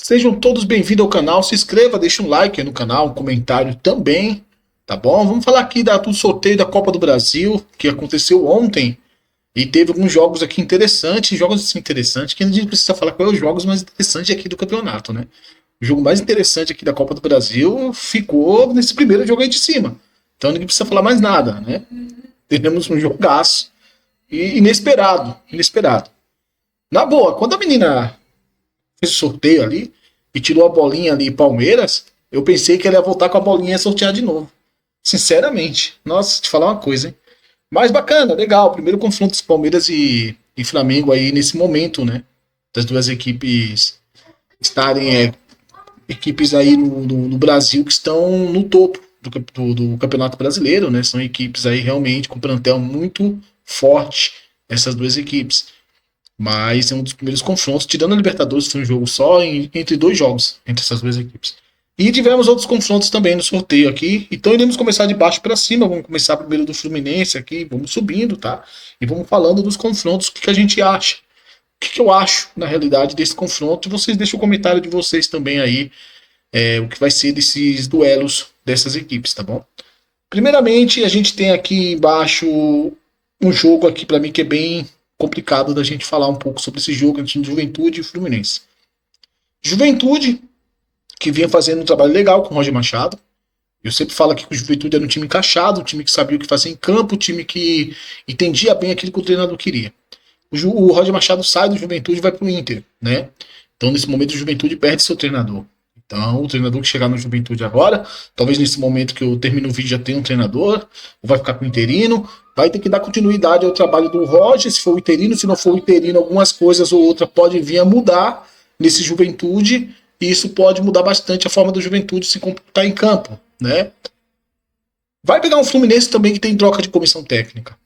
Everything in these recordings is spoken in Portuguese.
Sejam todos bem-vindos ao canal, se inscreva, deixa um like aí no canal, um comentário também, tá bom? Vamos falar aqui do sorteio da Copa do Brasil, que aconteceu ontem, e teve alguns jogos aqui interessantes, jogos assim interessantes, que a gente precisa falar quais os jogos mais interessantes aqui do campeonato, né? O jogo mais interessante aqui da Copa do Brasil ficou nesse primeiro jogo aí de cima, então ninguém precisa falar mais nada, né? Teremos um jogaço, e inesperado. Na boa, quando a menina fez o sorteio ali e tirou a bolinha ali Palmeiras, eu pensei que ela ia voltar com a bolinha e sortear de novo. Sinceramente. Nossa, te falar uma coisa, hein? Mas bacana, legal. Primeiro confronto dos Palmeiras e Flamengo aí nesse momento, né? Das duas equipes estarem equipes aí no Brasil que estão no topo do Campeonato Brasileiro, né? São equipes aí realmente com plantel muito forte, essas duas equipes. Mas é um dos primeiros confrontos. Tirando a Libertadores, foi um jogo só entre dois jogos, entre essas duas equipes. E tivemos outros confrontos também no sorteio aqui. Então iremos começar de baixo para cima. Vamos começar primeiro do Fluminense aqui. Vamos subindo, tá? E vamos falando dos confrontos. O que a gente acha? O que eu acho, na realidade, desse confronto? E vocês deixam o comentário de vocês também aí. O que vai ser desses duelos dessas equipes, tá bom? Primeiramente, a gente tem aqui embaixo um jogo aqui para mim que é bem complicado da gente falar um pouco sobre esse jogo entre Juventude e Fluminense. Juventude, que vinha fazendo um trabalho legal com o Roger Machado. Eu sempre falo aqui que o Juventude era um time encaixado, um time que sabia o que fazer em campo, um time que entendia bem aquilo que o treinador queria. O Roger Machado sai do Juventude e vai para o Inter, né? Então, nesse momento, o Juventude perde seu treinador. Então, o treinador que chegar no Juventude agora, talvez nesse momento que eu termino o vídeo já tenha um treinador, ou vai ficar com o interino, vai ter que dar continuidade ao trabalho do Roger, se for o interino, se não for o interino, algumas coisas ou outra podem vir a mudar nesse Juventude, e isso pode mudar bastante a forma do Juventude se comportar em campo, né? Vai pegar um Fluminense também que tem troca de comissão técnica.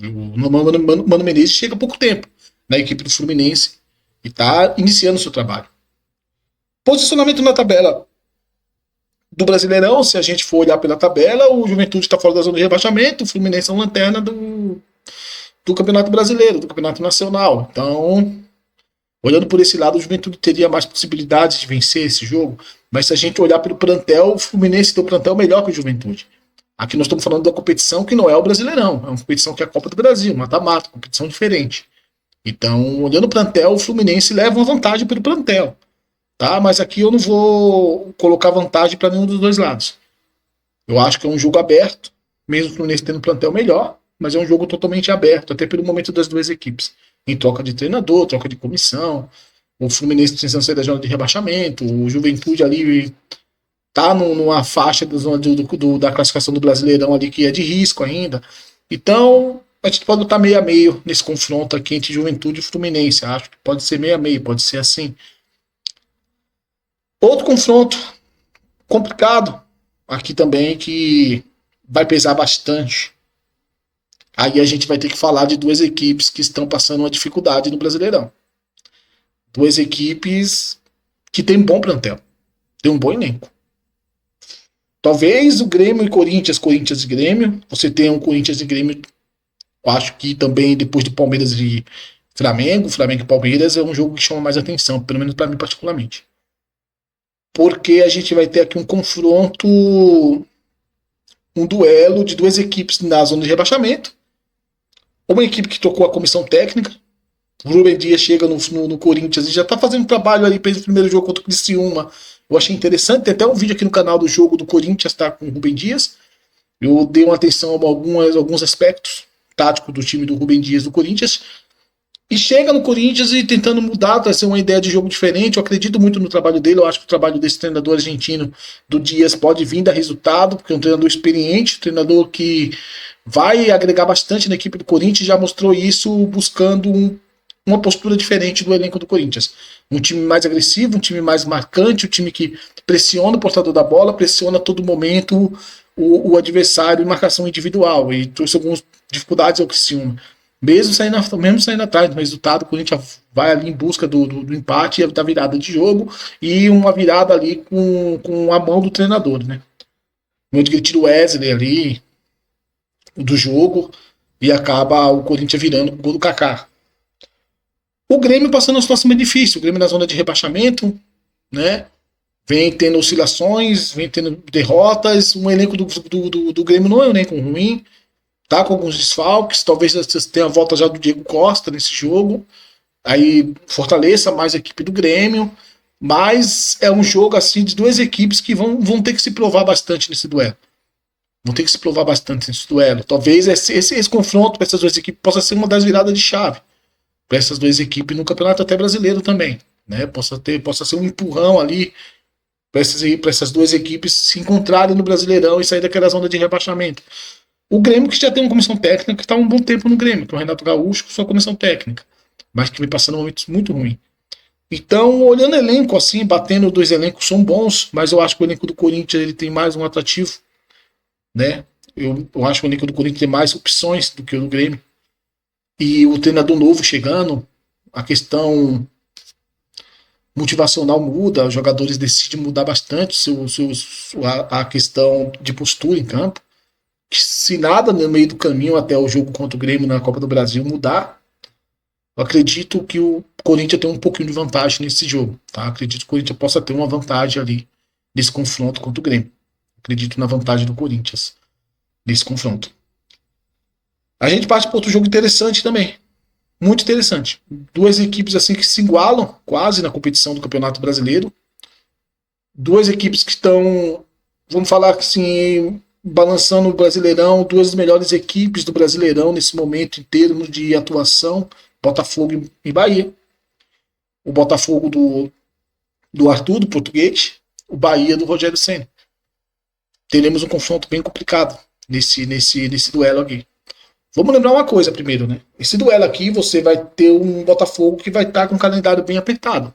O Mano Menezes chega há pouco tempo na equipe do Fluminense e está iniciando o seu trabalho. Posicionamento na tabela do Brasileirão, se a gente for olhar pela tabela, o Juventude está fora da zona de rebaixamento, o Fluminense é uma lanterna do Campeonato Brasileiro, do Campeonato Nacional. Então, olhando por esse lado, o Juventude teria mais possibilidades de vencer esse jogo, mas se a gente olhar pelo plantel, o Fluminense tem um plantel melhor que o Juventude. Aqui nós estamos falando da competição que não é o Brasileirão, é uma competição que é a Copa do Brasil, mata-mata, competição diferente. Então, olhando o plantel, o Fluminense leva uma vantagem pelo plantel. Tá? Mas aqui eu não vou colocar vantagem para nenhum dos dois lados. Eu acho que é um jogo aberto, mesmo o Fluminense tendo um plantel melhor, mas é um jogo totalmente aberto, até pelo momento das duas equipes. Em troca de treinador, troca de comissão, o Fluminense precisando sair da zona de rebaixamento, o Juventude ali tá numa faixa da zona da classificação do Brasileirão ali que é de risco ainda. Então, a gente pode botar meio a meio nesse confronto aqui entre Juventude e Fluminense. Acho que pode ser meio a meio, pode ser assim. Outro confronto complicado aqui também que vai pesar bastante. Aí a gente vai ter que falar de duas equipes que estão passando uma dificuldade no Brasileirão. Duas equipes que têm um bom plantel, tem um bom elenco. Talvez o Grêmio e Corinthians e Grêmio, você tem um Corinthians e Grêmio, eu acho que também depois de Palmeiras e Flamengo e Palmeiras é um jogo que chama mais atenção, pelo menos para mim particularmente. Porque a gente vai ter aqui um confronto, um duelo de duas equipes na zona de rebaixamento. Uma equipe que trocou a comissão técnica. O Rubem Dias chega no Corinthians e já está fazendo trabalho ali, fez o primeiro jogo contra o Criciúma. Eu achei interessante, tem até um vídeo aqui no canal do jogo do Corinthians, tá, com o Rubem Dias. Eu dei uma atenção a alguns aspectos táticos do time do Rubem Dias do Corinthians. E chega no Corinthians e tentando mudar, trazer uma ideia de jogo diferente. Eu acredito muito no trabalho dele. Eu acho que o trabalho desse treinador argentino, do Dias, pode vir dar resultado, porque é um treinador experiente, um treinador que vai agregar bastante na equipe do Corinthians. Já mostrou isso buscando uma postura diferente do elenco do Corinthians. Um time mais agressivo, um time mais marcante, um time que pressiona o portador da bola, pressiona a todo momento o adversário em marcação individual. E trouxe algumas dificuldades ao Criciúma. Mesmo saindo atrás do resultado, o Corinthians vai ali em busca do empate e da virada de jogo e uma virada ali com a mão do treinador, né? Onde ele tira o Wesley ali do jogo e acaba o Corinthians virando o gol do Kaká. O Grêmio passando uma situação mais difícil, o Grêmio na zona de rebaixamento, né? Vem tendo oscilações, vem tendo derrotas. O elenco do Grêmio não é um elenco ruim, tá com alguns desfalques. Talvez tenha a volta já do Diego Costa nesse jogo. Aí fortaleça mais a equipe do Grêmio. Mas é um jogo assim de duas equipes que vão ter que se provar bastante nesse duelo. Vão ter que se provar bastante nesse duelo. Talvez esse confronto para essas duas equipes possa ser uma das viradas de chave para essas duas equipes no campeonato até brasileiro também. Né? Possa ser um empurrão ali para essas duas equipes se encontrarem no Brasileirão e sair daquela zona de rebaixamento. O Grêmio, que já tem uma comissão técnica, que está há um bom tempo no Grêmio, que é o Renato Gaúcho, com sua comissão técnica, mas que vem passando momentos muito ruins. Então, olhando o elenco assim, batendo, dois elencos são bons, mas eu acho que o elenco do Corinthians ele tem mais um atrativo, né? Eu acho que o elenco do Corinthians tem mais opções do que o do Grêmio. E o treinador novo chegando, a questão motivacional muda, os jogadores decidem mudar bastante a questão de postura em campo. Se nada no meio do caminho até o jogo contra o Grêmio na Copa do Brasil mudar, eu acredito que o Corinthians tem um pouquinho de vantagem nesse jogo. Tá? Acredito que o Corinthians possa ter uma vantagem ali nesse confronto contra o Grêmio. Acredito na vantagem do Corinthians nesse confronto. A gente parte para outro jogo interessante também. Muito interessante. Duas equipes assim que se igualam quase na competição do Campeonato Brasileiro. Duas equipes que estão, vamos falar assim, balançando o Brasileirão, duas das melhores equipes do Brasileirão nesse momento em termos de atuação, Botafogo e Bahia. O Botafogo do Arthur, do português, o Bahia do Rogério Ceni. Teremos um confronto bem complicado nesse duelo aqui. Vamos lembrar uma coisa primeiro, né? Esse duelo aqui você vai ter um Botafogo que vai estar com um calendário bem apertado.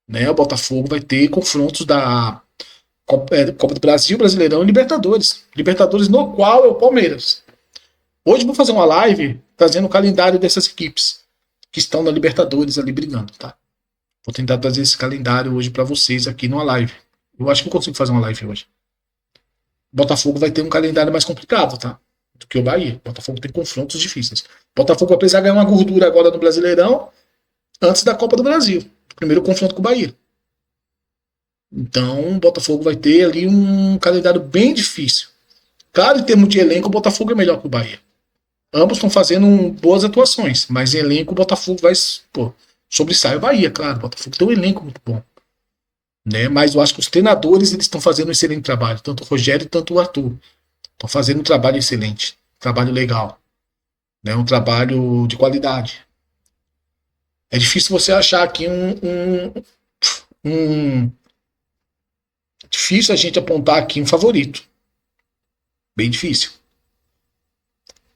Né? O Botafogo vai ter confrontos da Copa do Brasil, Brasileirão e Libertadores. Libertadores no qual é o Palmeiras. Hoje vou fazer uma live trazendo o calendário dessas equipes que estão na Libertadores ali brigando, tá? Vou tentar trazer esse calendário hoje para vocês aqui numa live. Eu acho que eu consigo fazer uma live hoje. O Botafogo vai ter um calendário mais complicado, tá? Do que o Bahia. O Botafogo tem confrontos difíceis. O Botafogo vai precisar ganhar uma gordura agora no Brasileirão antes da Copa do Brasil. Primeiro confronto com o Bahia. Então o Botafogo vai ter ali um calendário bem difícil. Claro, em termos de elenco, o Botafogo é melhor que o Bahia. Ambos estão fazendo boas atuações, mas em elenco o Botafogo vai sobressai o Bahia, claro. O Botafogo tem um elenco muito bom. Né? Mas eu acho que os treinadores eles estão fazendo um excelente trabalho. Tanto o Rogério quanto o Arthur. Estão fazendo um trabalho excelente. Um trabalho legal. Né? Um trabalho de qualidade. É difícil você achar aqui difícil a gente apontar aqui um favorito. Bem difícil.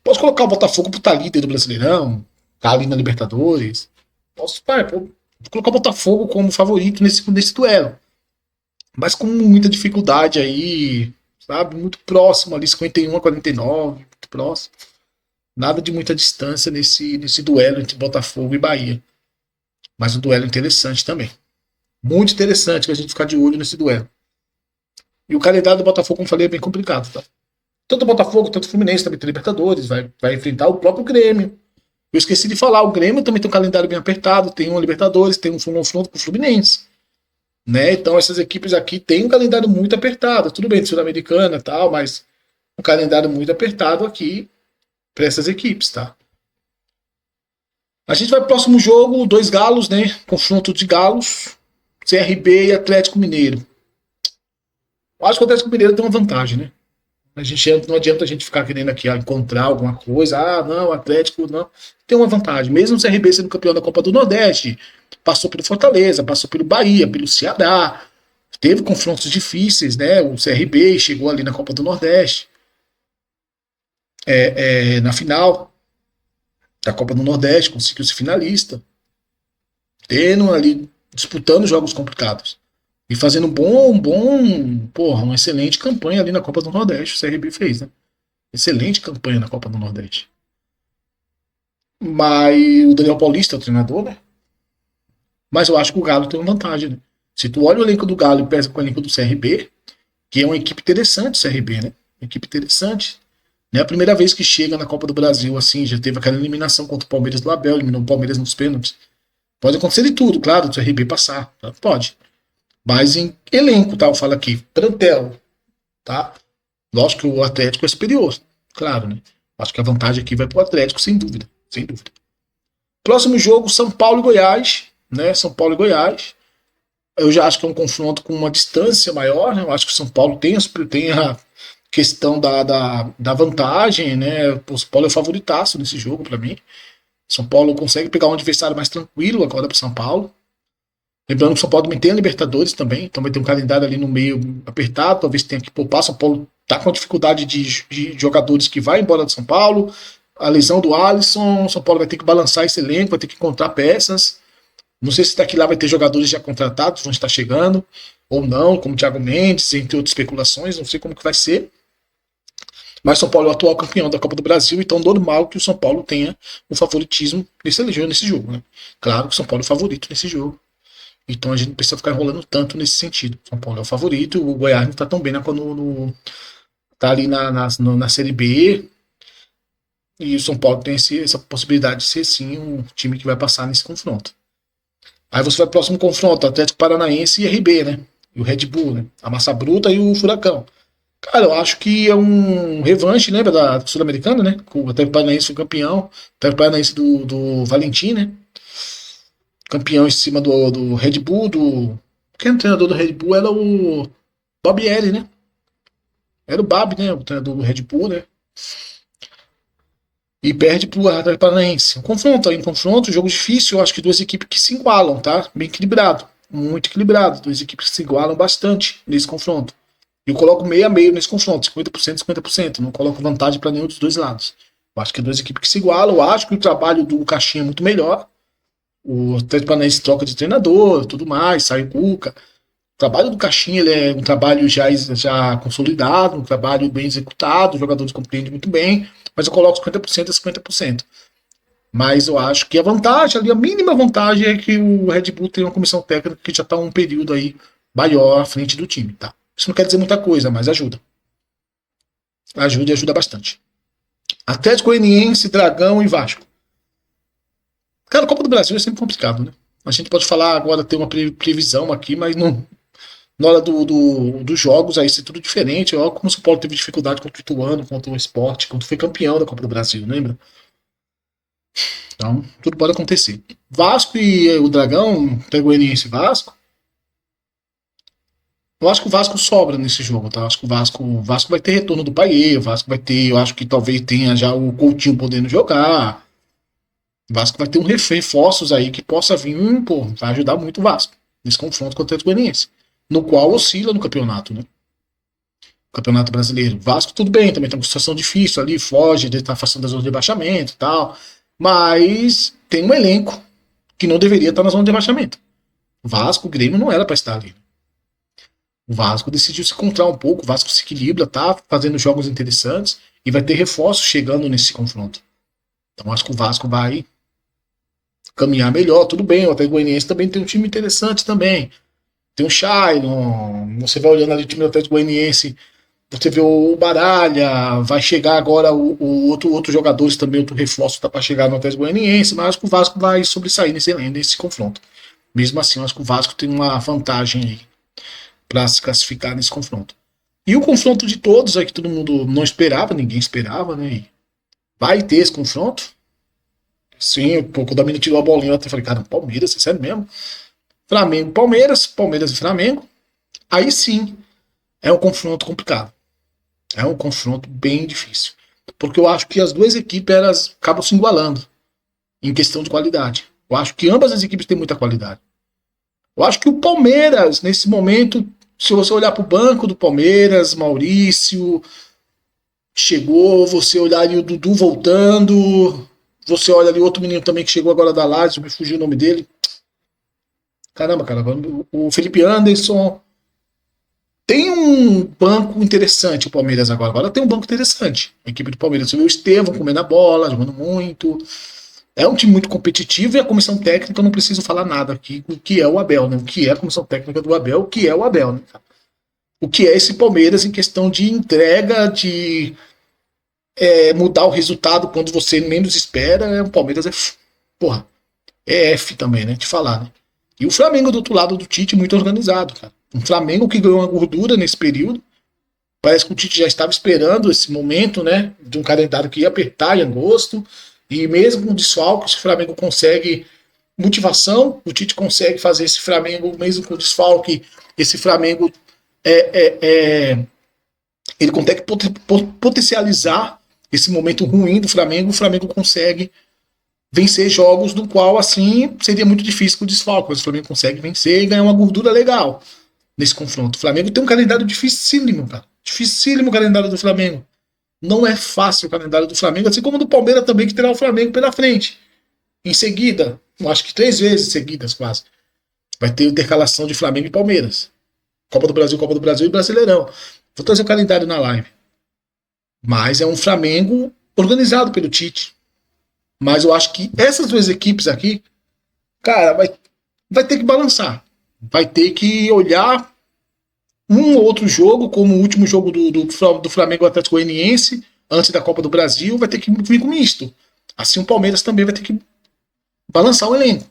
Posso colocar o Botafogo para estar líder do Brasileirão, tá ali na Libertadores. Posso colocar o Botafogo como favorito nesse duelo. Mas com muita dificuldade aí, sabe? Muito próximo ali, 51-49, muito próximo. Nada de muita distância nesse duelo entre Botafogo e Bahia. Mas um duelo interessante também. Muito interessante que a gente ficar de olho nesse duelo. E o calendário do Botafogo, como falei, é bem complicado, tá? Tanto o Botafogo, tanto o Fluminense também tem Libertadores, vai enfrentar o próprio Grêmio. Eu esqueci de falar, o Grêmio também tem um calendário bem apertado, tem uma Libertadores, tem um confronto com o Fluminense. Né? Então essas equipes aqui têm um calendário muito apertado. Tudo bem, de Sul-Americana e tal, mas um calendário muito apertado aqui para essas equipes, tá? A gente vai pro próximo jogo, dois galos, né? Confronto de galos, CRB e Atlético Mineiro. Eu acho que o Atlético Mineiro tem uma vantagem, né? Não adianta a gente ficar querendo aqui encontrar alguma coisa. Ah, não, o Atlético não. Tem uma vantagem. Mesmo o CRB sendo campeão da Copa do Nordeste, passou pelo Fortaleza, passou pelo Bahia, pelo Ceará. Teve confrontos difíceis, né? O CRB chegou ali na Copa do Nordeste. Na final da Copa do Nordeste, conseguiu ser finalista. Tendo ali, disputando jogos complicados. E fazendo uma excelente campanha ali na Copa do Nordeste. O CRB fez, né? Excelente campanha na Copa do Nordeste. Mas o Daniel Paulista é o treinador, né? Mas eu acho que o Galo tem uma vantagem, né? Se tu olha o elenco do Galo e pesa com o elenco do CRB, que é uma equipe interessante, o CRB, né? Uma equipe interessante. Não é a primeira vez que chega na Copa do Brasil, assim, já teve aquela eliminação contra o Palmeiras do Abel, eliminou o Palmeiras nos pênaltis. Pode acontecer de tudo, claro, o CRB passar, tá? Pode. Mas em elenco, tá? Eu falo aqui, plantel, tá? Lógico que o Atlético é superior, claro, né? Acho que a vantagem aqui vai pro Atlético, sem dúvida, sem dúvida. Próximo jogo, São Paulo e Goiás, né? São Paulo e Goiás. Eu já acho que é um confronto com uma distância maior, né? Eu acho que o São Paulo tem a questão da vantagem, né? O São Paulo é o favoritaço nesse jogo para mim. São Paulo consegue pegar um adversário mais tranquilo agora para São Paulo. Lembrando que o São Paulo também tem a Libertadores também, então vai ter um calendário ali no meio apertado, talvez tenha que poupar. São Paulo tá com dificuldade de jogadores que vai embora de São Paulo. A lesão do Alisson, São Paulo vai ter que balançar esse elenco, vai ter que encontrar peças. Não sei se daqui lá vai ter jogadores já contratados, vão estar chegando, ou não, como o Thiago Mendes, entre outras especulações, não sei como que vai ser. Mas São Paulo é o atual campeão da Copa do Brasil, então normal que o São Paulo tenha um favoritismo nesse jogo, né? Claro que o São Paulo é o favorito nesse jogo. Então a gente não precisa ficar enrolando tanto nesse sentido. São Paulo é o favorito, o Goiás não está tão bem tá ali na Série B. E o São Paulo tem essa possibilidade de ser sim um time que vai passar nesse confronto. Aí você vai pro próximo confronto, Atlético Paranaense e RB, né? E o Red Bull, né? A Massa Bruta e o Furacão. Cara, eu acho que é um revanche, lembra da Sul-Americana, né? O Atlético Paranaense foi campeão. O Atlético Paranaense do Valentim, né? Campeão em cima do Red Bull, quem era o treinador do Red Bull era o Barbieri, né? Era o Bab, né? O treinador do Red Bull, né? E perde pro Atlético Paranaense. Um confronto, jogo difícil, eu acho que duas equipes que se igualam, tá? Bem equilibrado, muito equilibrado. Duas equipes que se igualam bastante nesse confronto. Eu coloco meio a meio nesse confronto, 50%, 50%. Não coloco vantagem para nenhum dos dois lados. Eu acho que duas equipes que se igualam. Eu acho que o trabalho do Caixinha é muito melhor. O Atlético Paranaense troca de treinador, tudo mais, sai o Cuca. O trabalho do Caixinha ele é um trabalho já consolidado, um trabalho bem executado, os jogadores compreendem muito bem, mas eu coloco 50% a 50%. Mas eu acho que a vantagem ali, a mínima vantagem é que o Red Bull tem uma comissão técnica que já está um período aí maior à frente do time, tá? Isso não quer dizer muita coisa, mas ajuda. Ajuda e ajuda bastante. Atlético Goianiense, Dragão e Vasco. Cara, a Copa do Brasil é sempre complicado, né? A gente pode falar agora, ter uma previsão aqui, mas não, na hora dos jogos aí ser tudo diferente. Olha como o São Paulo teve dificuldade contra o Ituano, contra o Sport, quando foi campeão da Copa do Brasil, lembra? Então, tudo pode acontecer. Vasco e o Dragão, Goianiense e Vasco. Eu acho que o Vasco sobra nesse jogo, tá? Eu acho que o Vasco vai ter retorno do Paier, o Vasco vai ter, eu acho que talvez tenha já o Coutinho podendo jogar. O Vasco vai ter reforços aí que possa vir, pô, vai ajudar muito o Vasco nesse confronto contra o Atlético Goianiense, no qual oscila no campeonato, né? Campeonato Brasileiro. O Vasco tudo bem, também tem uma situação difícil ali, foge, de estar afastando da zona de rebaixamento e tal, mas tem um elenco que não deveria estar na zona de rebaixamento. O Vasco, o Grêmio não era para estar ali. O Vasco decidiu se encontrar um pouco, o Vasco se equilibra, tá fazendo jogos interessantes e vai ter reforços chegando nesse confronto. Então acho que o Vasco vai caminhar melhor, tudo bem. O Atlético Goianiense também tem um time interessante também. Tem o Shailon, você vai olhando ali o time do Atlético Goianiense, você vê o Baralha, vai chegar agora outros jogadores também, outro reforço tá para chegar no Atlético Goianiense, mas acho que o Vasco vai sobressair nesse confronto. Mesmo assim, acho que o Vasco tem uma vantagem aí para se classificar nesse confronto. E o confronto de todos, aí que todo mundo não esperava, ninguém esperava, né? E vai ter esse confronto. Sim, quando o Damini tirou a bolinha, eu até falei, cara, Palmeiras, é sério mesmo? Flamengo, Palmeiras e Flamengo. Aí sim, é um confronto complicado. É um confronto bem difícil. Porque eu acho que as duas equipes elas acabam se igualando em questão de qualidade. Eu acho que ambas as equipes têm muita qualidade. Eu acho que o Palmeiras, nesse momento, se você olhar para o banco do Palmeiras, Maurício chegou, você olhar ali o Dudu voltando, você olha ali outro menino também que chegou agora da Lazio, me fugiu o nome dele. Caramba, cara, o Felipe Anderson. Tem um banco interessante o Palmeiras agora. Agora tem um banco interessante. A equipe do Palmeiras. Você viu o Estevão comendo a bola, jogando muito. É um time muito competitivo e a comissão técnica, eu não preciso falar nada aqui. O que é o Abel, né? O que é a comissão técnica do Abel, o que é o Abel, né? O que é esse Palmeiras em questão de entrega, de mudar o resultado quando você menos espera. O Palmeiras porra, é F também, né? Te falar, né? E o Flamengo do outro lado do Tite muito organizado, cara. Um Flamengo que ganhou uma gordura nesse período. Parece que o Tite já estava esperando esse momento, né? De um calendário que ia apertar em agosto. E mesmo com desfalques, o Flamengo consegue motivação. O Tite consegue fazer esse Flamengo, mesmo com desfalque, esse Flamengo ele consegue potencializar esse momento ruim do Flamengo. O Flamengo consegue vencer jogos do qual, assim, seria muito difícil com o desfalque. Mas o Flamengo consegue vencer e ganhar uma gordura legal nesse confronto. O Flamengo tem um calendário dificílimo, cara. Dificílimo o calendário do Flamengo. Não é fácil o calendário do Flamengo, assim como do Palmeiras também, que terá o Flamengo pela frente. Em seguida, eu acho que 3 vezes seguidas quase, vai ter intercalação de Flamengo e Palmeiras. Copa do Brasil e Brasileirão. Vou trazer o calendário na live. Mas é um Flamengo organizado pelo Tite. Mas eu acho que essas duas equipes aqui, cara, vai ter que balançar. Vai ter que olhar um ou outro jogo, como o último jogo do Flamengo Atlético Goianiense, antes da Copa do Brasil, vai ter que vir com misto. Assim o Palmeiras também vai ter que balançar o elenco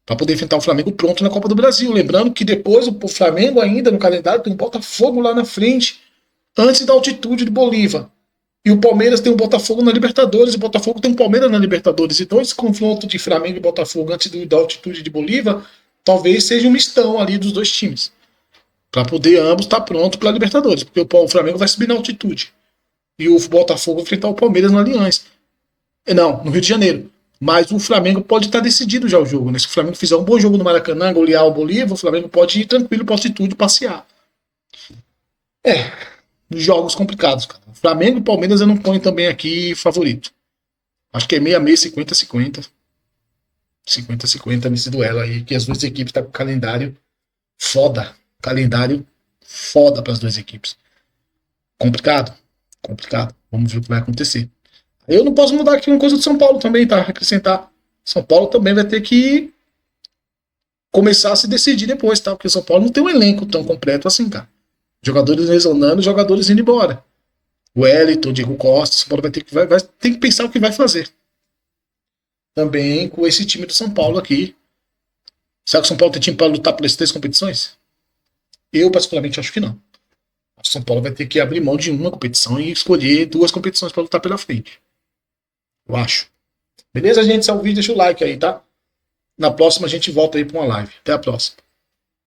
para poder enfrentar o Flamengo pronto na Copa do Brasil. Lembrando que depois o Flamengo ainda no calendário tem um Botafogo lá na frente, antes da altitude do Bolívar. E o Palmeiras tem o Botafogo na Libertadores, e o Botafogo tem o Palmeiras na Libertadores. Então esse confronto de Flamengo e Botafogo antes da altitude de Bolívar talvez seja um mistão ali dos dois times, para poder ambos estar prontos para a Libertadores, porque o Flamengo vai subir na altitude e o Botafogo vai enfrentar o Palmeiras no Allianz. Não, no Rio de Janeiro. Mas o Flamengo pode estar decidido já o jogo, né? Se o Flamengo fizer um bom jogo no Maracanã, golear o Bolívar, o Flamengo pode ir tranquilo para a altitude passear. Jogos complicados, cara. Flamengo e Palmeiras eu não ponho também aqui favorito. Acho que é 66, 50-50. 50-50 nesse duelo aí, que as duas equipes estão com calendário foda. Calendário foda para as duas equipes. Complicado. Complicado. Vamos ver o que vai acontecer. Eu não posso mudar aqui uma coisa do São Paulo também, tá? Acrescentar. São Paulo também vai ter que começar a se decidir depois, tá? Porque o São Paulo não tem um elenco tão completo assim, cara. Jogadores lesionando, jogadores indo embora. O Wellington, Diego Costa, o São Paulo vai ter que pensar o que vai fazer. Também com esse time do São Paulo aqui. Será que o São Paulo tem time para lutar por essas 3 competições? Eu, particularmente, acho que não. O São Paulo vai ter que abrir mão de uma competição e escolher 2 competições para lutar pela frente. Eu acho. Beleza, gente? Se é o vídeo, deixa o like aí, tá? Na próxima a gente volta aí para uma live. Até a próxima.